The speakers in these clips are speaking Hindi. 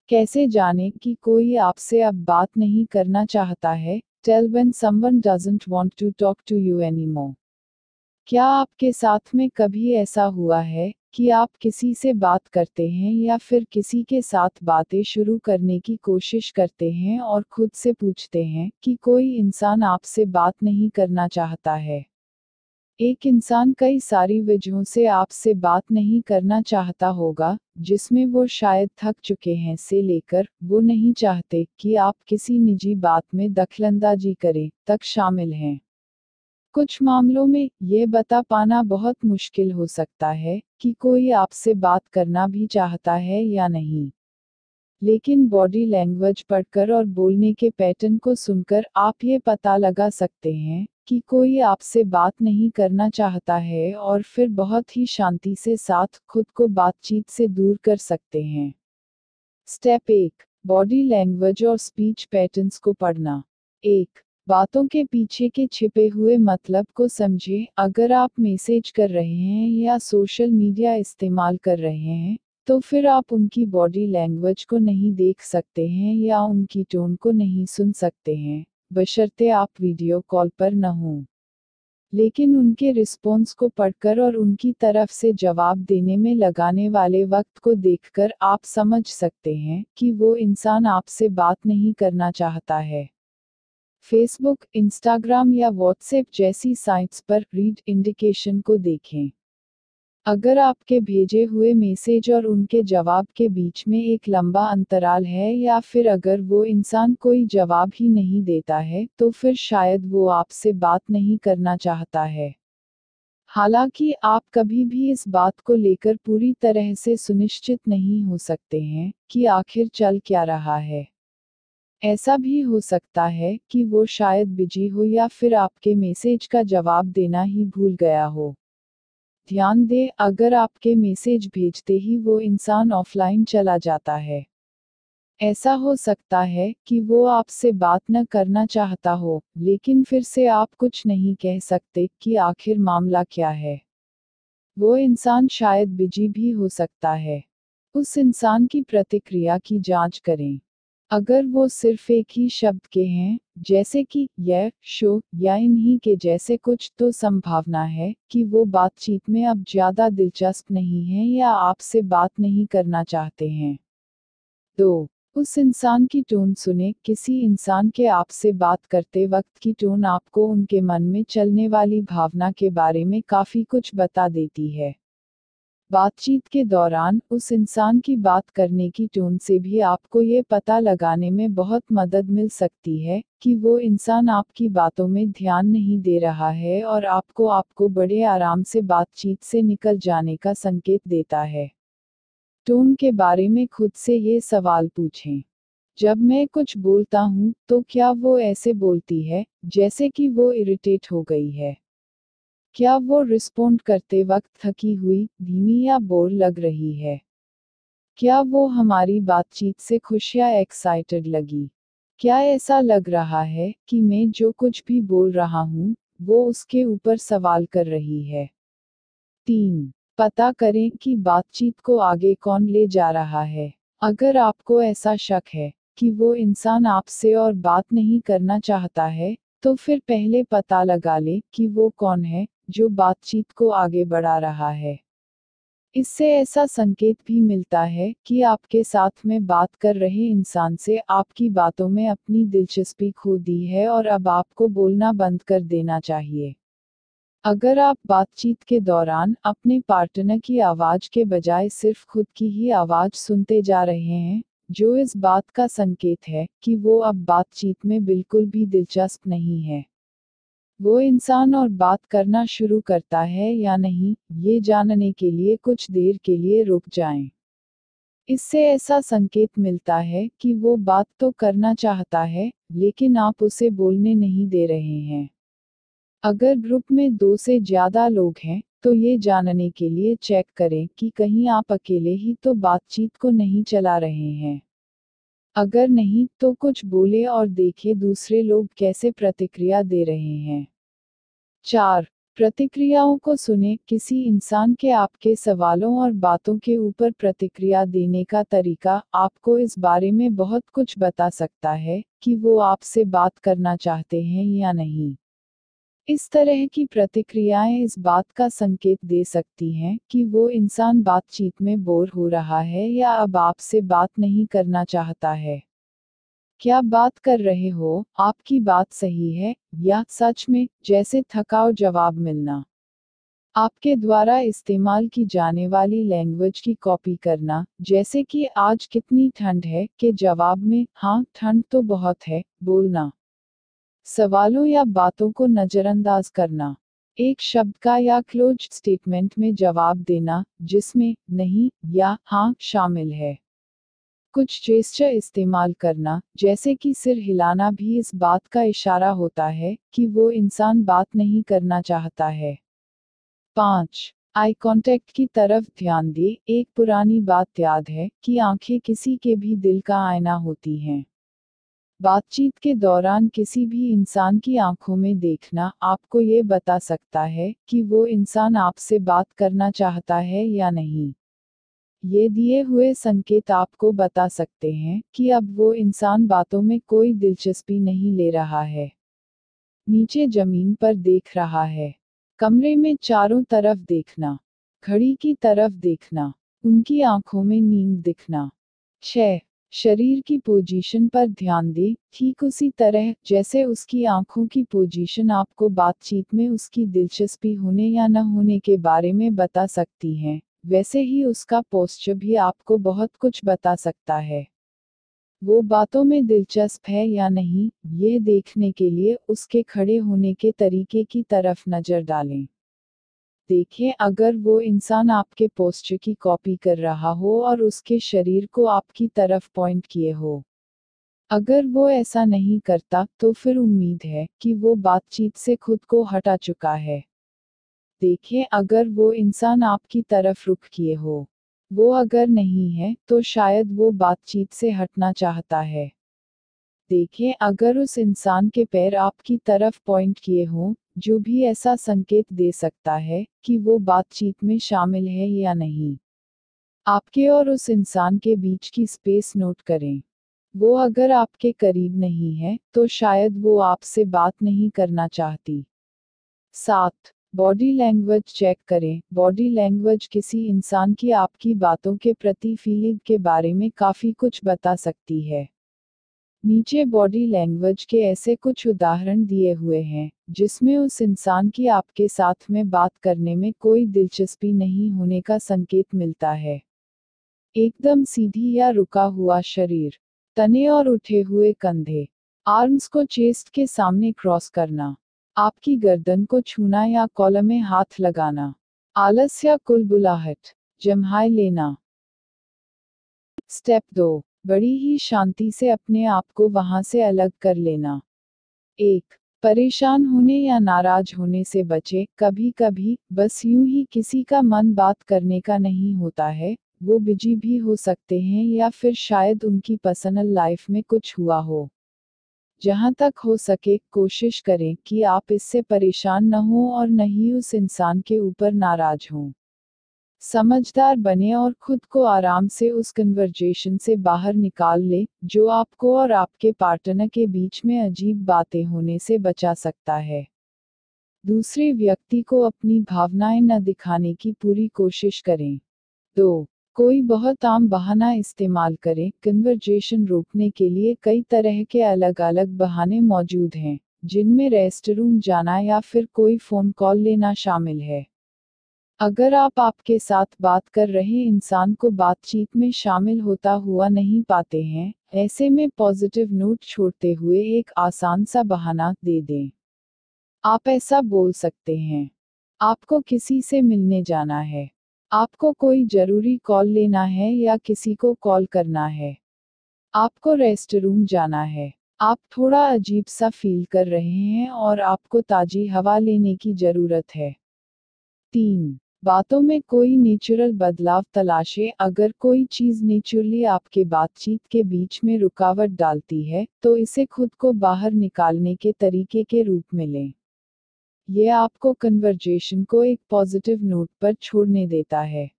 कैसे जानें कि कोई आपसे अब बात नहीं करना चाहता है? Tell when someone doesn't want to talk to you anymore. क्या आपके साथ में कभी ऐसा हुआ है कि आप किसी से बात करते हैं या फिर किसी के साथ बातें शुरू करने की कोशिश करते हैं और खुद से पूछते हैं कि कोई इंसान आपसे बात नहीं करना चाहता है? एक इंसान कई सारी वजहों से आपसे बात नहीं करना चाहता होगा, जिसमें वो शायद थक चुके हैं से लेकर वो नहीं चाहते कि आप किसी निजी बात में दखलंदाजी करें, तक शामिल हैं। कुछ मामलों में ये बता पाना बहुत मुश्किल हो सकता है कि कोई आपसे बात करना भी चाहता है या नहीं। लेकिन बॉडी लैंग्वेज पढ़कर और बोलने के पैटर्न को सुनकर आप ये पता लगा सकते हैं कि कोई आपसे बात नहीं करना चाहता है और फिर बहुत ही शांति से साथ खुद को बातचीत से दूर कर सकते हैं। स्टेप 1, बॉडी लैंग्वेज और स्पीच पैटर्न्स को पढ़ना। 1, बातों के पीछे के छिपे हुए मतलब को समझें। अगर आप मैसेज कर रहे हैं या सोशल मीडिया इस्तेमाल कर रहे हैं, तो फिर आप उनकी बॉडी लैंग्वेज को नहीं देख सकते हैं या उनकी टोन को नहीं सुन सकते हैं, बशर्ते आप वीडियो कॉल पर न हों। लेकिन उनके रिस्पॉन्स को पढ़कर और उनकी तरफ से जवाब देने में लगाने वाले वक्त को देखकर आप समझ सकते हैं कि वो इंसान आपसे बात नहीं करना चाहता है। फेसबुक, इंस्टाग्राम या व्हाट्सएप जैसी साइट्स पर रीड इंडिकेशन को देखें। अगर आपके भेजे हुए मैसेज और उनके जवाब के बीच में एक लंबा अंतराल है या फिर अगर वो इंसान कोई जवाब ही नहीं देता है, तो फिर शायद वो आपसे बात नहीं करना चाहता है। हालांकि आप कभी भी इस बात को लेकर पूरी तरह से सुनिश्चित नहीं हो सकते हैं कि आखिर चल क्या रहा है। ऐसा भी हो सकता है कि वो शायद बिजी हो या फिर आपके मैसेज का जवाब देना ही भूल गया हो। ध्यान दें, अगर आपके मैसेज भेजते ही वो इंसान ऑफलाइन चला जाता है, ऐसा हो सकता है कि वो आपसे बात न करना चाहता हो, लेकिन फिर से आप कुछ नहीं कह सकते कि आखिर मामला क्या है। वो इंसान शायद बिजी भी हो सकता है। उस इंसान की प्रतिक्रिया की जांच करें। अगर वो सिर्फ एक ही शब्द के हैं, जैसे कि यह, शो, या इन्हीं के जैसे कुछ, तो संभावना है कि वो बातचीत में अब ज्यादा दिलचस्प नहीं है या आपसे बात नहीं करना चाहते हैं। 2, उस इंसान की टोन सुने। किसी इंसान के आपसे बात करते वक्त की टोन आपको उनके मन में चलने वाली भावना के बारे में काफी कुछ बता देती है। बातचीत के दौरान उस इंसान की बात करने की टोन से भी आपको ये पता लगाने में बहुत मदद मिल सकती है कि वो इंसान आपकी बातों में ध्यान नहीं दे रहा है और आपको बड़े आराम से बातचीत से निकल जाने का संकेत देता है। टोन के बारे में खुद से ये सवाल पूछें। जब मैं कुछ बोलता हूँ, तो क्या वो ऐसे बोलती है जैसे कि वो इरिटेट हो गई है? क्या वो रिस्पॉन्ड करते वक्त थकी हुई, धीमी या बोर लग रही है? क्या वो हमारी बातचीत से खुश या एक्साइटेड लगी? क्या ऐसा लग रहा है कि मैं जो कुछ भी बोल रहा हूँ, वो उसके ऊपर सवाल कर रही है? 3, पता करें कि बातचीत को आगे कौन ले जा रहा है। अगर आपको ऐसा शक है कि वो इंसान आपसे और बात नहीं करना चाहता है, तो फिर पहले पता लगा लें कि वो कौन है जो बातचीत को आगे बढ़ा रहा है। इससे ऐसा संकेत भी मिलता है कि आपके साथ में बात कर रहे इंसान से आपकी बातों में अपनी दिलचस्पी खो दी है और अब आपको बोलना बंद कर देना चाहिए। अगर आप बातचीत के दौरान अपने पार्टनर की आवाज के बजाय सिर्फ खुद की ही आवाज सुनते जा रहे हैं, जो इस बात का संकेत है कि वो अब बातचीत में बिल्कुल भी दिलचस्प नहीं है। वो इंसान और बात करना शुरू करता है या नहीं, ये जानने के लिए कुछ देर के लिए रुक जाएं। इससे ऐसा संकेत मिलता है कि वो बात तो करना चाहता है, लेकिन आप उसे बोलने नहीं दे रहे हैं। अगर ग्रुप में 2 से ज्यादा लोग हैं, तो ये जानने के लिए चेक करें कि कहीं आप अकेले ही तो बातचीत को नहीं चला रहे हैं। अगर नहीं, तो कुछ बोले और देखें दूसरे लोग कैसे प्रतिक्रिया दे रहे हैं। 4, प्रतिक्रियाओं को सुने। किसी इंसान के आपके सवालों और बातों के ऊपर प्रतिक्रिया देने का तरीका आपको इस बारे में बहुत कुछ बता सकता है कि वो आपसे बात करना चाहते हैं या नहीं। इस तरह की प्रतिक्रियाएं इस बात का संकेत दे सकती हैं कि वो इंसान बातचीत में बोर हो रहा है या अब आपसे बात नहीं करना चाहता है। क्या बात कर रहे हो, आपकी बात सही है, या सच में, जैसे थकाऊ जवाब मिलना। आपके द्वारा इस्तेमाल की जाने वाली लैंग्वेज की कॉपी करना, जैसे कि आज कितनी ठंड है के जवाब में हाँ ठंड तो बहुत है बोलना। सवालों या बातों को नज़रअंदाज करना। एक शब्द का या क्लोज्ड स्टेटमेंट में जवाब देना जिसमें नहीं या हाँ शामिल है। कुछ जेस्चर इस्तेमाल करना, जैसे कि सिर हिलाना भी इस बात का इशारा होता है कि वो इंसान बात नहीं करना चाहता है। 5. आई कांटेक्ट की तरफ ध्यान दें। एक पुरानी बात याद है कि आंखें किसी के भी दिल का आईना होती हैं। बातचीत के दौरान किसी भी इंसान की आंखों में देखना आपको ये बता सकता है कि वो इंसान आपसे बात करना चाहता है या नहीं। ये दिए हुए संकेत आपको बता सकते हैं कि अब वो इंसान बातों में कोई दिलचस्पी नहीं ले रहा है। नीचे जमीन पर देख रहा है। कमरे में चारों तरफ देखना। घड़ी की तरफ देखना। उनकी आंखों में नींद दिखना। 6. शरीर की पोजीशन पर ध्यान दें। ठीक उसी तरह जैसे उसकी आंखों की पोजीशन आपको बातचीत में उसकी दिलचस्पी होने या न होने के बारे में बता सकती है, वैसे ही उसका पोस्चर भी आपको बहुत कुछ बता सकता है। वो बातों में दिलचस्प है या नहीं, यह देखने के लिए उसके खड़े होने के तरीके की तरफ नजर डालें। देखें अगर वो इंसान आपके पोस्चर की कॉपी कर रहा हो और उसके शरीर को आपकी तरफ पॉइंट किए हो। अगर वो ऐसा नहीं करता तो फिर उम्मीद है कि वो बातचीत से खुद को हटा चुका है। देखें अगर वो इंसान आपकी तरफ रुख किए हो। वो अगर नहीं है तो शायद वो बातचीत से हटना चाहता है। देखें अगर उस इंसान के पैर आपकी तरफ पॉइंट किए हों, जो भी ऐसा संकेत दे सकता है कि वो बातचीत में शामिल है या नहीं। आपके और उस इंसान के बीच की स्पेस नोट करें। वो अगर आपके करीब नहीं है तो शायद वो आपसे बात नहीं करना चाहती। 7. बॉडी लैंग्वेज चेक करें। बॉडी लैंग्वेज किसी इंसान की आपकी बातों के प्रति फीलिंग के बारे में काफ़ी कुछ बता सकती है। नीचे बॉडी लैंग्वेज के ऐसे कुछ उदाहरण दिए हुए हैं जिसमें उस इंसान की आपके साथ में बात करने में कोई दिलचस्पी नहीं होने का संकेत मिलता है। एकदम सीधी या रुका हुआ शरीर। तने और उठे हुए कंधे। आर्म्स को चेस्ट के सामने क्रॉस करना। आपकी गर्दन को छूना या कॉलर में हाथ लगाना। आलस या कुलबुलाहट। जम्हाई लेना। स्टेप 2. बड़ी ही शांति से अपने आप को वहां से अलग कर लेना। 1. परेशान होने या नाराज होने से बचे। कभी कभी बस यूं ही किसी का मन बात करने का नहीं होता है, वो बिजी भी हो सकते हैं या फिर शायद उनकी पर्सनल लाइफ में कुछ हुआ हो। जहां तक हो सके कोशिश करें कि आप इससे परेशान न हो और न ही उस इंसान के ऊपर नाराज हों। समझदार बने और खुद को आराम से उस कन्वर्जेशन से बाहर निकाल ले जो आपको और आपके पार्टनर के बीच में अजीब बातें होने से बचा सकता है। दूसरे व्यक्ति को अपनी भावनाएं न दिखाने की पूरी कोशिश करें। 2. कोई बहुत आम बहाना इस्तेमाल करें। कन्वर्जेशन रोकने के लिए कई तरह के अलग अलग बहाने मौजूद हैं, जिनमें रेस्टरूम जाना या फिर कोई फ़ोन कॉल लेना शामिल है। अगर आप आपके साथ बात कर रहे इंसान को बातचीत में शामिल होता हुआ नहीं पाते हैं, ऐसे में पॉजिटिव नोट छोड़ते हुए एक आसान सा बहाना दे दें। आप ऐसा बोल सकते हैं। आपको किसी से मिलने जाना है। आपको कोई जरूरी कॉल लेना है या किसी को कॉल करना है। आपको रेस्टरूम जाना है। आप थोड़ा अजीब सा फील कर रहे हैं और आपको ताजी हवा लेने की जरूरत है। 3. बातों में कोई नेचुरल बदलाव तलाशें। अगर कोई चीज़ नेचुरली आपके बातचीत के बीच में रुकावट डालती है तो इसे खुद को बाहर निकालने के तरीके के रूप में लें। ये आपको कन्वर्जेशन को एक पॉजिटिव नोट पर छोड़ने देता है।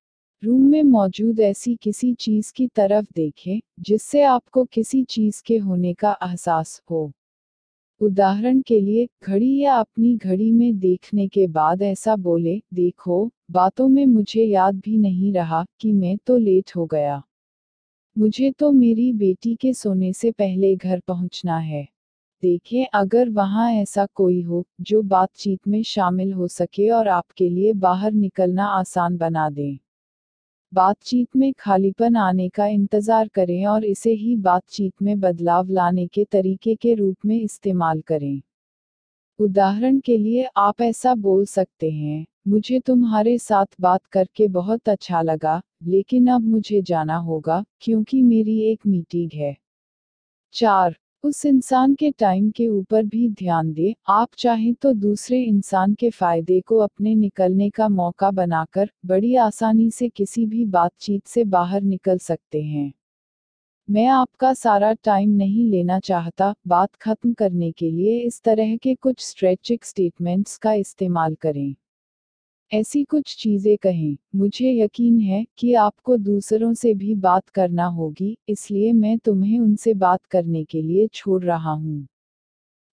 रूम में मौजूद ऐसी किसी चीज़ की तरफ देखें जिससे आपको किसी चीज़ के होने का एहसास हो। उदाहरण के लिए, घड़ी या अपनी घड़ी में देखने के बाद ऐसा बोले, देखो, बातों में मुझे याद भी नहीं रहा कि मैं तो लेट हो गया। मुझे तो मेरी बेटी के सोने से पहले घर पहुंचना है। देखें, अगर वहां ऐसा कोई हो जो बातचीत में शामिल हो सके और आपके लिए बाहर निकलना आसान बना दे। बातचीत में खालीपन आने का इंतजार करें और इसे ही बातचीत में बदलाव लाने के तरीके के रूप में इस्तेमाल करें। उदाहरण के लिए, आप ऐसा बोल सकते हैं, मुझे तुम्हारे साथ बात करके बहुत अच्छा लगा, लेकिन अब मुझे जाना होगा क्योंकि मेरी एक मीटिंग है। 4. उस इंसान के टाइम के ऊपर भी ध्यान दें। आप चाहें तो दूसरे इंसान के फायदे को अपने निकलने का मौका बनाकर बड़ी आसानी से किसी भी बातचीत से बाहर निकल सकते हैं। मैं आपका सारा टाइम नहीं लेना चाहता। बात खत्म करने के लिए इस तरह के कुछ स्ट्रेचिंग स्टेटमेंट्स का इस्तेमाल करें। ऐसी कुछ चीज़ें कहें, मुझे यकीन है कि आपको दूसरों से भी बात करना होगी, इसलिए मैं तुम्हें उनसे बात करने के लिए छोड़ रहा हूँ।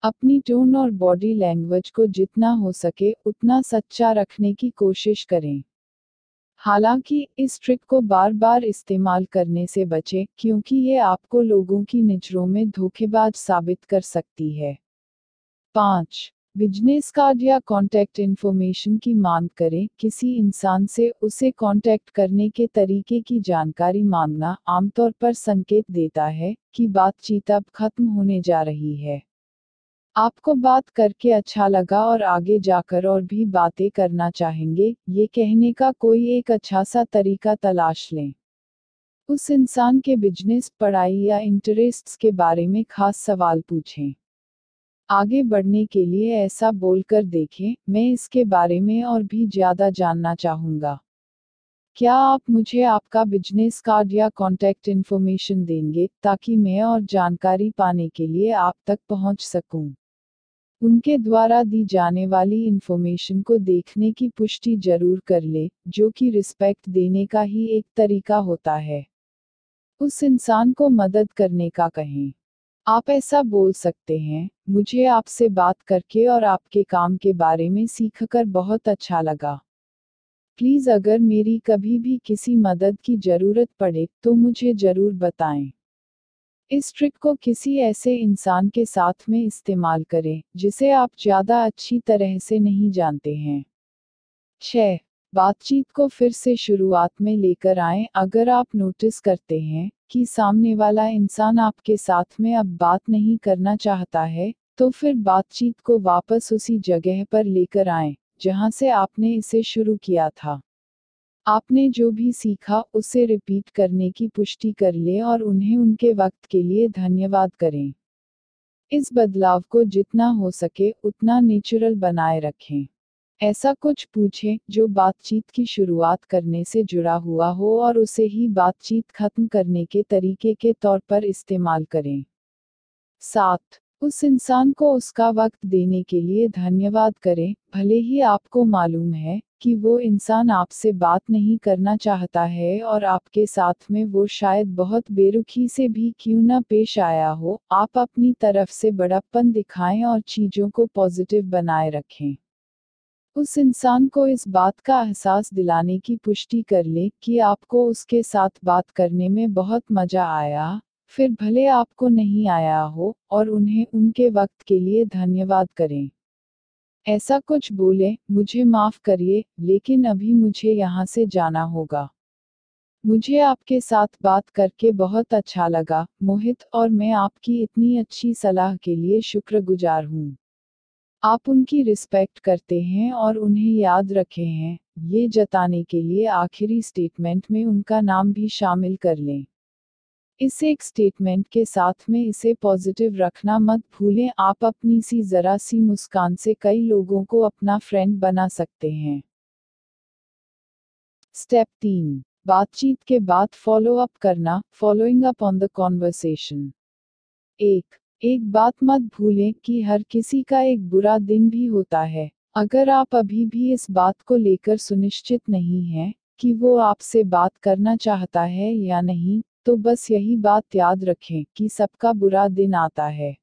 अपनी टोन और बॉडी लैंग्वेज को जितना हो सके उतना सच्चा रखने की कोशिश करें। हालांकि इस ट्रिक को बार बार इस्तेमाल करने से बचें क्योंकि ये आपको लोगों की नज़रों में धोखेबाज साबित कर सकती है। 5. बिजनेस कार्ड या कॉन्टैक्ट इन्फॉर्मेशन की मांग करें। किसी इंसान से उसे कॉन्टैक्ट करने के तरीके की जानकारी मांगना आमतौर पर संकेत देता है कि बातचीत अब खत्म होने जा रही है। आपको बात करके अच्छा लगा और आगे जाकर और भी बातें करना चाहेंगे, ये कहने का कोई एक अच्छा सा तरीका तलाश लें। उस इंसान के बिजनेस, पढ़ाई या इंटरेस्ट्स के बारे में खास सवाल पूछें। आगे बढ़ने के लिए ऐसा बोलकर देखें, मैं इसके बारे में और भी ज़्यादा जानना चाहूँगा। क्या आप मुझे आपका बिजनेस कार्ड या कॉन्टैक्ट इन्फॉर्मेशन देंगे ताकि मैं और जानकारी पाने के लिए आप तक पहुँच सकूँ? उनके द्वारा दी जाने वाली इन्फॉर्मेशन को देखने की पुष्टि जरूर कर ले, जो कि रिस्पेक्ट देने का ही एक तरीका होता है। उस इंसान को मदद करने का कहें। आप ऐसा बोल सकते हैं, मुझे आपसे बात करके और आपके काम के बारे में सीखकर बहुत अच्छा लगा। प्लीज़ अगर मेरी कभी भी किसी मदद की ज़रूरत पड़े तो मुझे ज़रूर बताएं। इस ट्रिक को किसी ऐसे इंसान के साथ में इस्तेमाल करें जिसे आप ज़्यादा अच्छी तरह से नहीं जानते हैं। 6. बातचीत को फिर से शुरुआत में लेकर आएं। अगर आप नोटिस करते हैं कि सामने वाला इंसान आपके साथ में अब बात नहीं करना चाहता है, तो फिर बातचीत को वापस उसी जगह पर लेकर आएं जहां से आपने इसे शुरू किया था। आपने जो भी सीखा उसे रिपीट करने की पुष्टि कर लें और उन्हें उनके वक्त के लिए धन्यवाद करें। इस बदलाव को जितना हो सके उतना नेचुरल बनाए रखें। ऐसा कुछ पूछें जो बातचीत की शुरुआत करने से जुड़ा हुआ हो और उसे ही बातचीत खत्म करने के तरीके के तौर पर इस्तेमाल करें। 7. उस इंसान को उसका वक्त देने के लिए धन्यवाद करें, भले ही आपको मालूम है कि वो इंसान आपसे बात नहीं करना चाहता है और आपके साथ में वो शायद बहुत बेरुखी से भी क्यों न पेश आया हो। आप अपनी तरफ से बड़प्पन दिखाएं और चीज़ों को पॉजिटिव बनाए रखें। उस इंसान को इस बात का एहसास दिलाने की पुष्टि कर लें कि आपको उसके साथ बात करने में बहुत मज़ा आया, फिर भले आपको नहीं आया हो, और उन्हें उनके वक्त के लिए धन्यवाद करें। ऐसा कुछ बोलें, मुझे माफ़ करिए, लेकिन अभी मुझे यहाँ से जाना होगा। मुझे आपके साथ बात करके बहुत अच्छा लगा, मोहित, और मैं आपकी इतनी अच्छी सलाह के लिए शुक्रगुजार हूँ। आप उनकी रिस्पेक्ट करते हैं और उन्हें याद रखे हैं, ये जताने के लिए आखिरी स्टेटमेंट में उनका नाम भी शामिल कर लें। इस एक स्टेटमेंट के साथ में इसे पॉजिटिव रखना मत भूलें। आप अपनी सी जरा सी मुस्कान से कई लोगों को अपना फ्रेंड बना सकते हैं। स्टेप 3. बातचीत के बाद फॉलो अप करना, following up on the conversation. एक बात मत भूलें कि हर किसी का एक बुरा दिन भी होता है, अगर आप अभी भी इस बात को लेकर सुनिश्चित नहीं हैं कि वो आपसे बात करना चाहता है या नहीं, तो बस यही बात याद रखें कि सबका बुरा दिन आता है।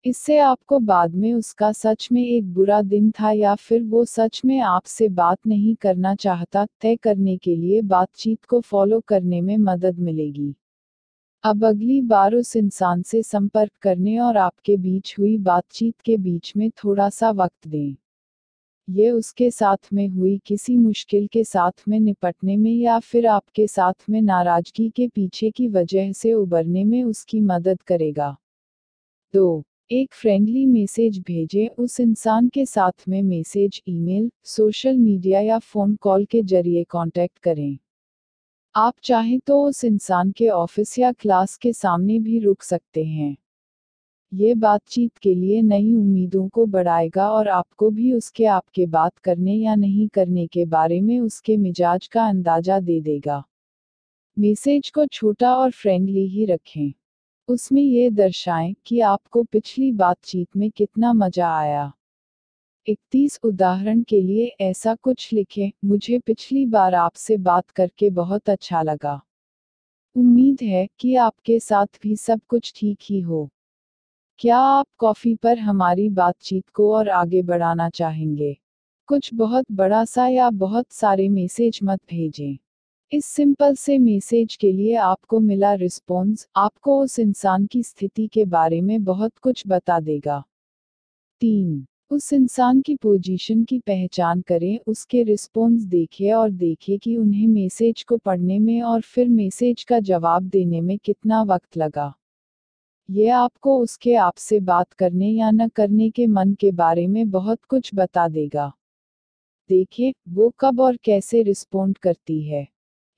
इससे आपको बाद में उसका सच में एक बुरा दिन था या फिर वो सच में आपसे बात नहीं करना चाहता तय करने के लिए बातचीत को फॉलो करने में मदद मिलेगी। अब अगली बार उस इंसान से संपर्क करने और आपके बीच हुई बातचीत के बीच में थोड़ा सा वक्त दें। ये उसके साथ में हुई किसी मुश्किल के साथ में निपटने में या फिर आपके साथ में नाराजगी के पीछे की वजह से उबरने में उसकी मदद करेगा। 2. एक फ्रेंडली मैसेज भेजें। उस इंसान के साथ में मैसेज, ईमेल, सोशल मीडिया या फ़ोन कॉल के जरिए कांटेक्ट करें। आप चाहें तो उस इंसान के ऑफिस या क्लास के सामने भी रुक सकते हैं। ये बातचीत के लिए नई उम्मीदों को बढ़ाएगा और आपको भी उसके आपके बात करने या नहीं करने के बारे में उसके मिजाज का अंदाजा दे देगा। मैसेज को छोटा और फ्रेंडली ही रखें। उसमें ये दर्शाएं कि आपको पिछली बातचीत में कितना मजा आया। 31 उदाहरण के लिए ऐसा कुछ लिखें, मुझे पिछली बार आपसे बात करके बहुत अच्छा लगा। उम्मीद है कि आपके साथ भी सब कुछ ठीक ही हो। क्या आप कॉफी पर हमारी बातचीत को और आगे बढ़ाना चाहेंगे? कुछ बहुत बड़ा सा या बहुत सारे मैसेज मत भेजें। इस सिंपल से मैसेज के लिए आपको मिला रिस्पॉन्स आपको उस इंसान की स्थिति के बारे में बहुत कुछ बता देगा। 3. उस इंसान की पोजीशन की पहचान करें, उसके रिस्पॉन्स देखें और देखें कि उन्हें मैसेज को पढ़ने में और फिर मैसेज का जवाब देने में कितना वक्त लगा। ये आपको उसके आपसे बात करने या न करने के मन के बारे में बहुत कुछ बता देगा। देखें, वो कब और कैसे रिस्पॉन्ड करती है।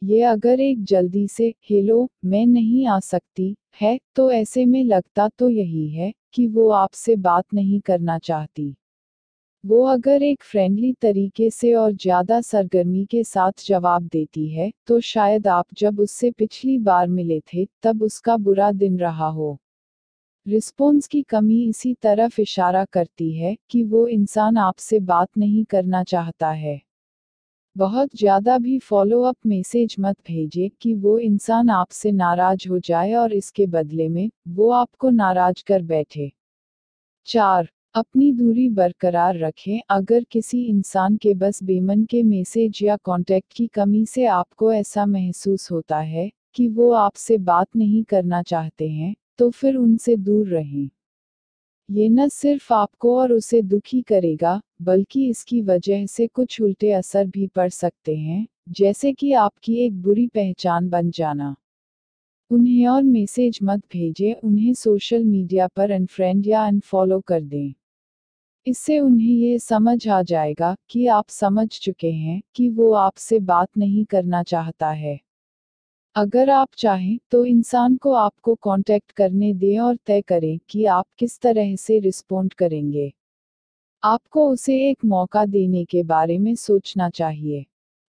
ये अगर एक जल्दी से हेलो मैं नहीं आ सकती है, तो ऐसे में लगता तो यही है कि वो आपसे बात नहीं करना चाहती। वो अगर एक फ्रेंडली तरीके से और ज़्यादा सरगर्मी के साथ जवाब देती है, तो शायद आप जब उससे पिछली बार मिले थे, तब उसका बुरा दिन रहा हो। रिस्पॉन्स की कमी इसी तरफ इशारा करती है कि वो इंसान आपसे बात नहीं करना चाहता है। बहुत ज़्यादा भी फॉलो अप मैसेज मत भेजें कि वो इंसान आपसे नाराज हो जाए और इसके बदले में वो आपको नाराज कर बैठे। 4. अपनी दूरी बरकरार रखें। अगर किसी इंसान के बस बेमन के मैसेज या कांटेक्ट की कमी से आपको ऐसा महसूस होता है कि वो आपसे बात नहीं करना चाहते हैं, तो फिर उनसे दूर रहें। ये न सिर्फ आपको और उसे दुखी करेगा, बल्कि इसकी वजह से कुछ उल्टे असर भी पड़ सकते हैं, जैसे कि आपकी एक बुरी पहचान बन जाना। उन्हें और मैसेज मत भेजें, उन्हें सोशल मीडिया पर अनफ्रेंड या अनफॉलो कर दें। इससे उन्हें ये समझ आ जाएगा कि आप समझ चुके हैं कि वो आपसे बात नहीं करना चाहता है। अगर आप चाहें तो इंसान को आपको कांटेक्ट करने दें और तय करें कि आप किस तरह से रिस्पॉन्ड करेंगे। आपको उसे एक मौका देने के बारे में सोचना चाहिए।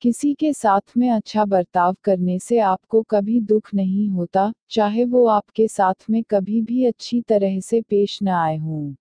किसी के साथ में अच्छा बर्ताव करने से आपको कभी दुख नहीं होता, चाहे वो आपके साथ में कभी भी अच्छी तरह से पेश न आए हों।